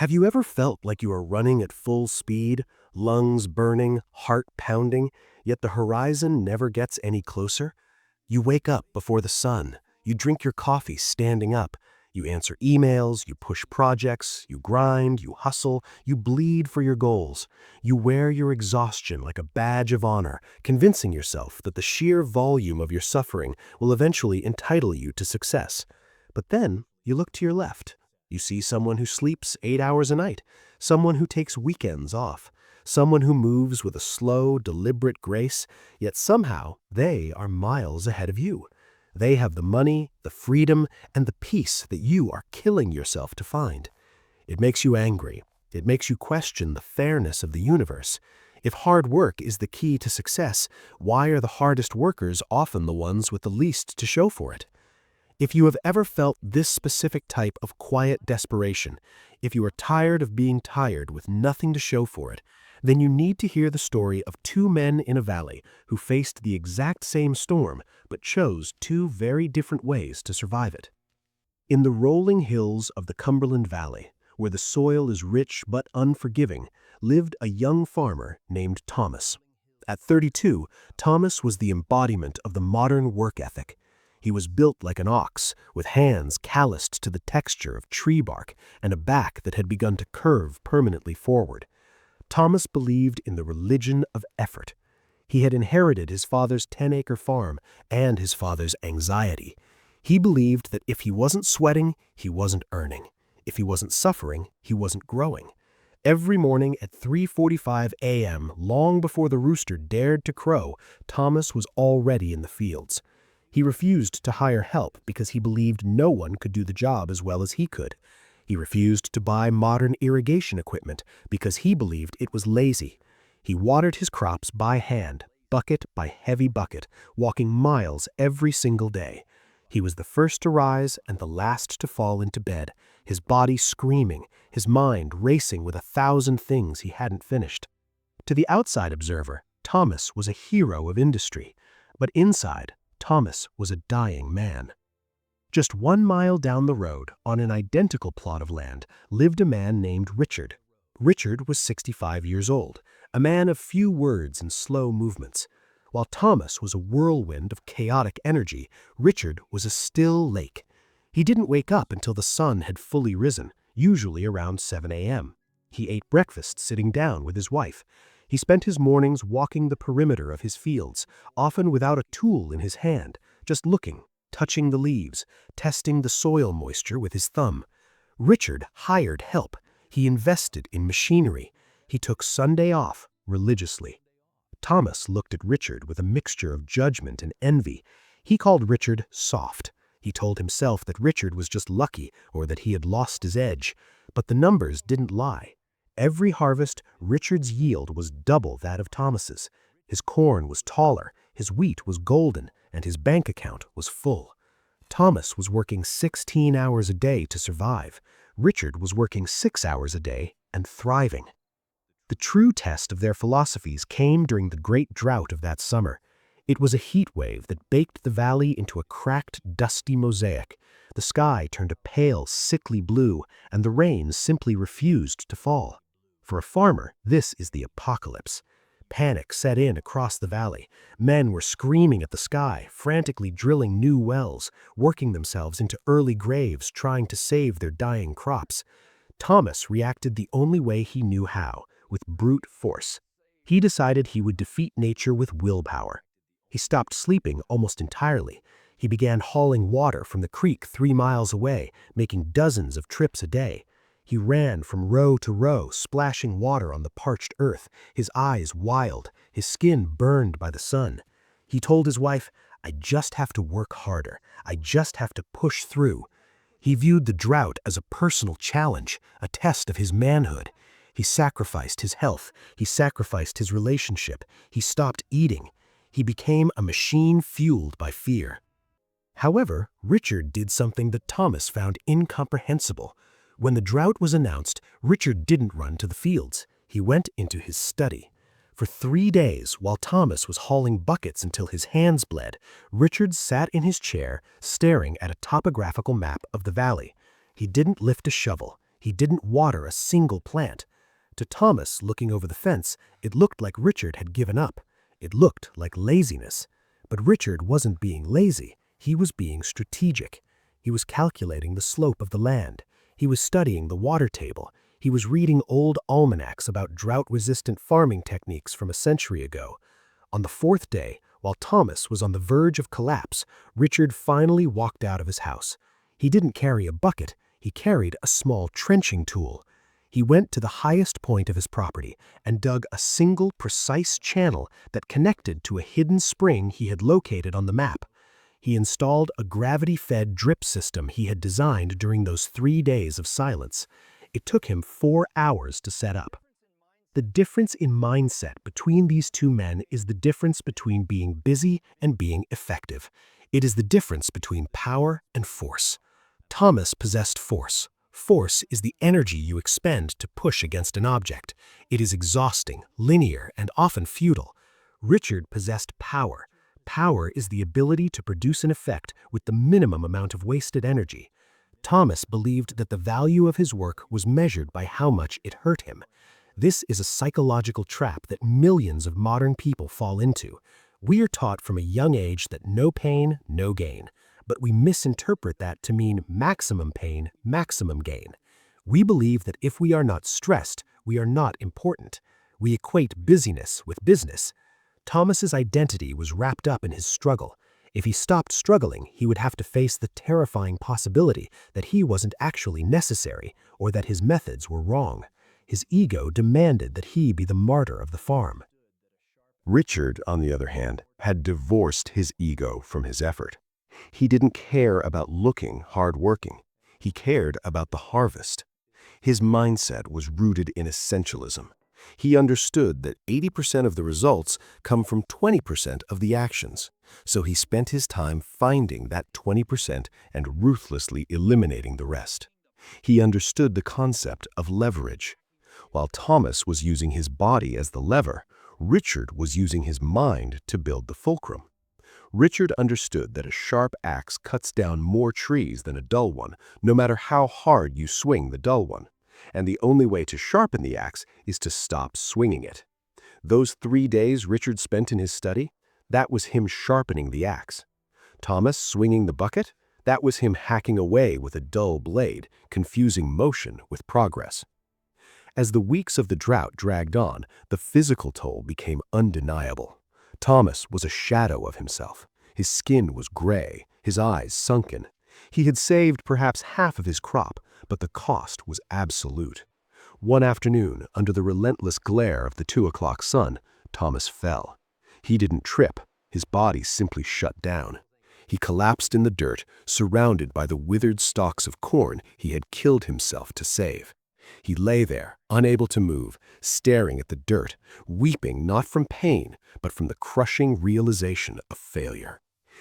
Have you ever felt like you are running at full speed, lungs burning, heart pounding, yet the horizon never gets any closer? You wake up before the sun, you drink your coffee standing up, you answer emails, you push projects, you grind, you hustle, you bleed for your goals. You wear your exhaustion like a badge of honor, convincing yourself that the sheer volume of your suffering will eventually entitle you to success. But then you look to your left. You see someone who sleeps 8 hours a night, someone who takes weekends off, someone who moves with a slow, deliberate grace, yet somehow they are miles ahead of you. They have the money, the freedom, and the peace that you are killing yourself to find. It makes you angry. It makes you question the fairness of the universe. If hard work is the key to success, why are the hardest workers often the ones with the least to show for it? If you have ever felt this specific type of quiet desperation, if you are tired of being tired with nothing to show for it, then you need to hear the story of two men in a valley who faced the exact same storm but chose two very different ways to survive it. In the rolling hills of the Cumberland Valley, where the soil is rich but unforgiving, lived a young farmer named Thomas. At 32, Thomas was the embodiment of the modern work ethic. He was built like an ox, with hands calloused to the texture of tree bark and a back that had begun to curve permanently forward. Thomas believed in the religion of effort. He had inherited his father's 10-acre farm and his father's anxiety. He believed that if he wasn't sweating, he wasn't earning. If he wasn't suffering, he wasn't growing. Every morning at 3:45 a.m., long before the rooster dared to crow, Thomas was already in the fields. He refused to hire help because he believed no one could do the job as well as he could. He refused to buy modern irrigation equipment because he believed it was lazy. He watered his crops by hand, bucket by heavy bucket, walking miles every single day. He was the first to rise and the last to fall into bed, his body screaming, his mind racing with 1,000 things he hadn't finished. To the outside observer, Thomas was a hero of industry, but inside, Thomas was a dying man. Just 1 mile down the road, on an identical plot of land, lived a man named Richard. Richard was 65 years old, a man of few words and slow movements. While Thomas was a whirlwind of chaotic energy, Richard was a still lake. He didn't wake up until the sun had fully risen, usually around 7 a.m. He ate breakfast sitting down with his wife. He spent his mornings walking the perimeter of his fields, often without a tool in his hand, just looking, touching the leaves, testing the soil moisture with his thumb. Richard hired help. He invested in machinery. He took Sunday off religiously. Thomas looked at Richard with a mixture of judgment and envy. He called Richard soft. He told himself that Richard was just lucky or that he had lost his edge. But the numbers didn't lie. Every harvest, Richard's yield was double that of Thomas's. His corn was taller, his wheat was golden, and his bank account was full. Thomas was working 16 hours a day to survive. Richard was working 6 hours a day and thriving. The true test of their philosophies came during the great drought of that summer. It was a heat wave that baked the valley into a cracked, dusty mosaic. The sky turned a pale, sickly blue, and the rain simply refused to fall. For a farmer, this is the apocalypse. Panic set in across the valley. Men were screaming at the sky, frantically drilling new wells, working themselves into early graves, trying to save their dying crops. Thomas reacted the only way he knew how, with brute force. He decided he would defeat nature with willpower. He stopped sleeping almost entirely. He began hauling water from the creek 3 miles away, making dozens of trips a day. He ran from row to row, splashing water on the parched earth, his eyes wild, his skin burned by the sun. He told his wife, "I just have to work harder. I just have to push through." He viewed the drought as a personal challenge, a test of his manhood. He sacrificed his health. He sacrificed his relationship. He stopped eating. He became a machine fueled by fear. However, Richard did something that Thomas found incomprehensible. When the drought was announced, Richard didn't run to the fields. He went into his study. For 3 days, while Thomas was hauling buckets until his hands bled, Richard sat in his chair, staring at a topographical map of the valley. He didn't lift a shovel. He didn't water a single plant. To Thomas, looking over the fence, it looked like Richard had given up. It looked like laziness. But Richard wasn't being lazy. He was being strategic. He was calculating the slope of the land. He was studying the water table. He was reading old almanacs about drought-resistant farming techniques from a century ago. On the fourth day, while Thomas was on the verge of collapse, Richard finally walked out of his house. He didn't carry a bucket. He carried a small trenching tool. He went to the highest point of his property and dug a single precise channel that connected to a hidden spring he had located on the map. He installed a gravity-fed drip system he had designed during those 3 days of silence. It took him 4 hours to set up. The difference in mindset between these two men is the difference between being busy and being effective. It is the difference between power and force. Thomas possessed force. Force is the energy you expend to push against an object. It is exhausting, linear, and often futile. Richard possessed power. Power is the ability to produce an effect with the minimum amount of wasted energy. Thomas believed that the value of his work was measured by how much it hurt him. This is a psychological trap that millions of modern people fall into. We are taught from a young age that no pain, no gain. But we misinterpret that to mean maximum pain, maximum gain. We believe that if we are not stressed, we are not important. We equate busyness with business. Thomas's identity was wrapped up in his struggle. If he stopped struggling, he would have to face the terrifying possibility that he wasn't actually necessary or that his methods were wrong. His ego demanded that he be the martyr of the farm. Richard, on the other hand, had divorced his ego from his effort. He didn't care about looking hard-working. He cared about the harvest. His mindset was rooted in essentialism. He understood that 80% of the results come from 20% of the actions. So he spent his time finding that 20% and ruthlessly eliminating the rest. He understood the concept of leverage. While Thomas was using his body as the lever, Richard was using his mind to build the fulcrum. Richard understood that a sharp axe cuts down more trees than a dull one, no matter how hard you swing the dull one. And the only way to sharpen the axe is to stop swinging it. Those 3 days Richard spent in his study, that was him sharpening the axe. Thomas swinging the bucket, that was him hacking away with a dull blade, confusing motion with progress. As the weeks of the drought dragged on, the physical toll became undeniable. Thomas was a shadow of himself. His skin was gray, his eyes sunken. He had saved perhaps half of his crop, but the cost was absolute. One afternoon, under the relentless glare of the 2 o'clock sun, Thomas fell. He didn't trip. His body simply shut down. He collapsed in the dirt, surrounded by the withered stalks of corn he had killed himself to save. He lay there, unable to move, staring at the dirt, weeping not from pain, but from the crushing realization of failure.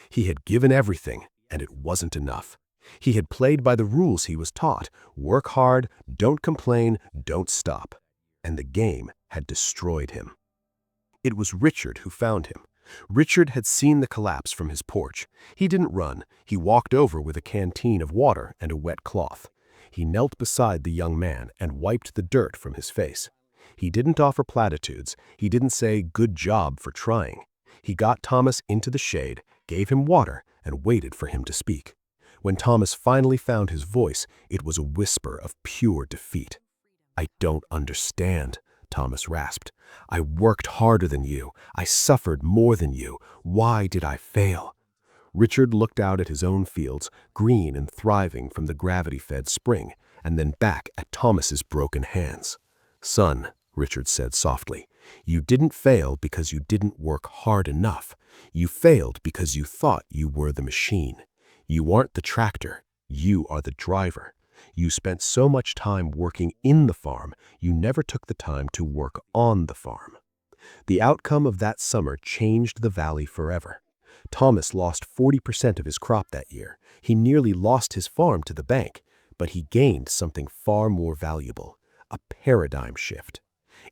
He had given everything, and it wasn't enough. He had played by the rules he was taught: work hard, don't complain, don't stop. And the game had destroyed him. It was Richard who found him. Richard had seen the collapse from his porch. He didn't run. He walked over with a canteen of water and a wet cloth. He knelt beside the young man and wiped the dirt from his face. He didn't offer platitudes. He didn't say, "Good job for trying." He got Thomas into the shade, gave him water, and waited for him to speak. When Thomas finally found his voice, it was a whisper of pure defeat. "I don't understand," Thomas rasped. "I worked harder than you. I suffered more than you. Why did I fail?" Richard looked out at his own fields, green and thriving from the gravity-fed spring, and then back at Thomas's broken hands. "Son," Richard said softly, "you didn't fail because you didn't work hard enough. You failed because you thought you were the machine. You aren't the tractor. You are the driver. You spent so much time working in the farm, you never took the time to work on the farm." The outcome of that summer changed the valley forever. Thomas lost 40% of his crop that year. He nearly lost his farm to the bank, but he gained something far more valuable: a paradigm shift.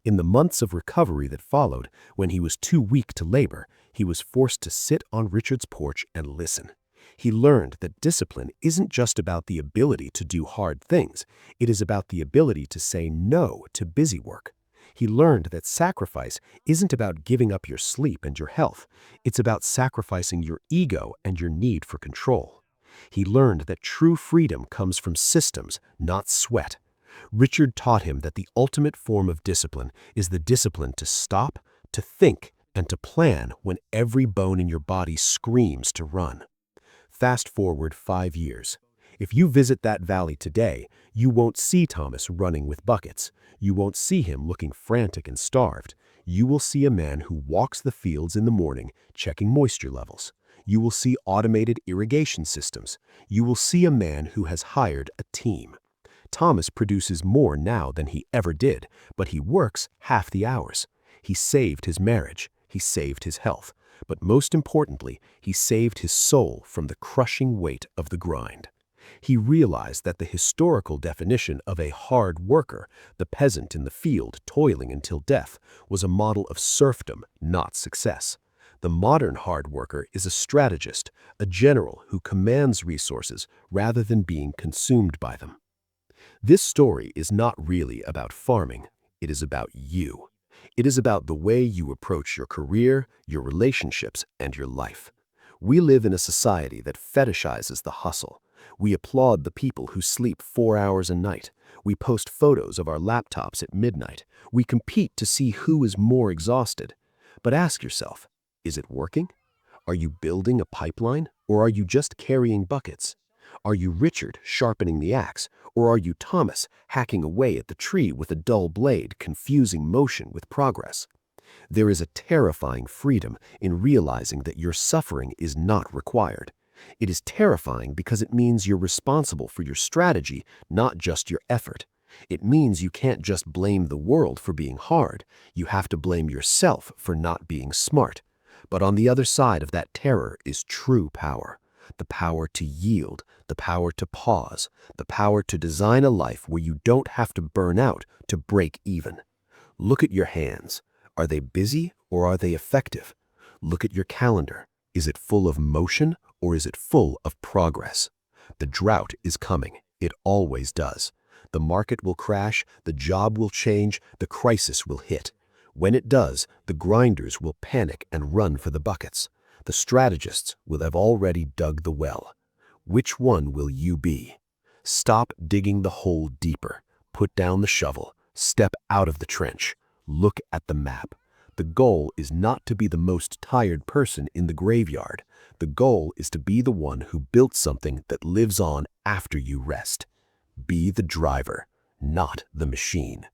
In the months of recovery that followed, when he was too weak to labor, he was forced to sit on Richard's porch and listen. He learned that discipline isn't just about the ability to do hard things, it is about the ability to say no to busy work. He learned that sacrifice isn't about giving up your sleep and your health, it's about sacrificing your ego and your need for control. He learned that true freedom comes from systems, not sweat. Richard taught him that the ultimate form of discipline is the discipline to stop, to think, and to plan when every bone in your body screams to run. Fast forward 5 years. If you visit that valley today, you won't see Thomas running with buckets. You won't see him looking frantic and starved. You will see a man who walks the fields in the morning, checking moisture levels. You will see automated irrigation systems. You will see a man who has hired a team. Thomas produces more now than he ever did, but he works half the hours. He saved his marriage. He saved his health. But most importantly, he saved his soul from the crushing weight of the grind. He realized that the historical definition of a hard worker, the peasant in the field toiling until death, was a model of serfdom, not success. The modern hard worker is a strategist, a general who commands resources rather than being consumed by them. This story is not really about farming. It is about you. It is about the way you approach your career, your relationships, and your life. We live in a society that fetishizes the hustle. We applaud the people who sleep 4 hours a night. We post photos of our laptops at midnight. We compete to see who is more exhausted. But ask yourself, is it working? Are you building a pipeline, or are you just carrying buckets? Are you Richard sharpening the axe, or are you Thomas hacking away at the tree with a dull blade, confusing motion with progress? There is a terrifying freedom in realizing that your suffering is not required. It is terrifying because it means you're responsible for your strategy, not just your effort. It means you can't just blame the world for being hard. You have to blame yourself for not being smart. But on the other side of that terror is true power. The power to yield, the power to pause, the power to design a life where you don't have to burn out to break even. Look at your hands. Are they busy or are they effective? Look at your calendar. Is it full of motion or is it full of progress? The drought is coming. It always does. The market will crash, the job will change, the crisis will hit. When it does, the grinders will panic and run for the buckets. The strategists will have already dug the well. Which one will you be? Stop digging the hole deeper. Put down the shovel. Step out of the trench. Look at the map. The goal is not to be the most tired person in the graveyard. The goal is to be the one who built something that lives on after you rest. Be the driver, not the machine.